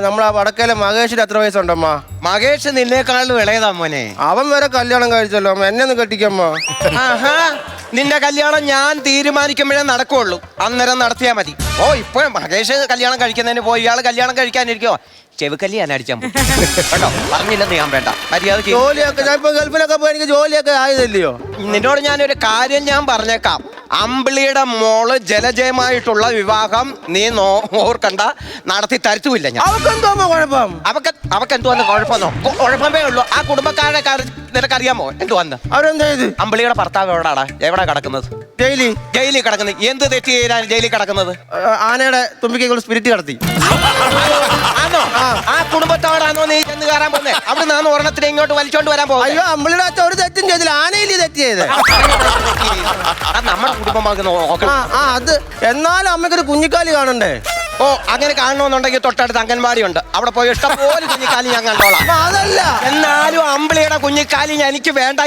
നമ്മളെ വടക്കേലെ മഹേഷിന് എത്ര വയസ്സുണ്ടമ്മ? മഹേഷ് നിന്നേക്കാളും ഇളയതാ മോനെ. അവൻ വരെ കല്യാണം കഴിച്ചല്ലോ അമ്മ, എന്നെ ഒന്ന് കെട്ടിക്കമ്മ. ആഹാ, നിന്റെ കല്യാണം ഞാൻ തീരുമാനിക്കുമ്പോഴേ നടക്കുള്ളൂ, അന്നേരം നടത്തിയാ മതി. ഓ, ഇപ്പൊ മഹേഷ് കല്യാണം കഴിക്കുന്നതിന് പോയി ഇയാള് കല്യാണം കഴിക്കാനിരിക്കോ? ചെവിക്കല്ലി ഞാൻ അടിച്ചാൽ കേട്ടോ, പറഞ്ഞില്ലെന്ന് ഞാൻ വേണ്ട. മര്യാദ ജോലിയൊക്കെ ഞാൻ ഇപ്പൊ ഗൾഫിലൊക്കെ പോയി എനിക്ക് ജോലിയൊക്കെ ആയതല്ലയോ? നിന്നോട് ഞാനൊരു കാര്യം ഞാൻ പറഞ്ഞേക്കാം. അമ്പിളിയുടെ മോള് ജലജയമായിട്ടുള്ള വിവാഹം നീ ഓർക്കണ്ട, നടത്തി തരത്തുമില്ല ഞാൻ. അവക്കെന്തോ കുഴപ്പം? അവക്ക് എന്തുവന്ന് കുഴപ്പമെന്നോ? കുഴപ്പമേ ഉള്ളൂ. ആ കുടുംബക്കാരെ നിനക്കറിയാമോ എന്തുവന്ന്? അവരെന്താ ചെയ്ത്? അമ്പിളിയുടെ ഭർത്താവ് എവിടെ കിടക്കുന്നത്? ജയിലിൽ കിടക്കുന്നത്. എന്ത് തെറ്റ് ചെയ്താൽ ജയിലിൽ കിടക്കുന്നത്? ആനയുടെ തുമ്പിക്കുള്ള സ്പിരിറ്റ് കടത്തി. ആണോ? ആ കുടുംബത്തോടാണോ നീ ചെന്ന് കയറാൻ പോകുന്നത്? അവിടെ നിന്ന് ഒരെണ്ണത്തിന് ഇങ്ങോട്ട് വലിച്ചോണ്ട് വരാൻ പോകും. അയ്യോ, അമ്പിളിയുടെ അച്ഛൻ ഒരു തെറ്റും ചെയ്തില്ല, ആനയില്ലേ തെറ്റ് ചെയ്ത്. നമ്മുടെ കുടുംബമാർക്ക് നോക്കണം. അത് എന്നാലും അമ്മയ്ക്കൊരു കുഞ്ഞിക്കാലി കാണണ്ടേ? ഓ, അങ്ങനെ കാണണമെന്നുണ്ടെങ്കിൽ തൊട്ടടുത്ത് അംഗൻവാടി ഉണ്ട്, അവിടെ പോയി ഇഷ്ടംപോലെ കുഞ്ഞിക്കാലി ഞാൻ കണ്ടോളാം. അതല്ല, എന്നാലും അമ്പിളിയുടെ കുഞ്ഞിക്കാലി എനിക്ക് വേണ്ട.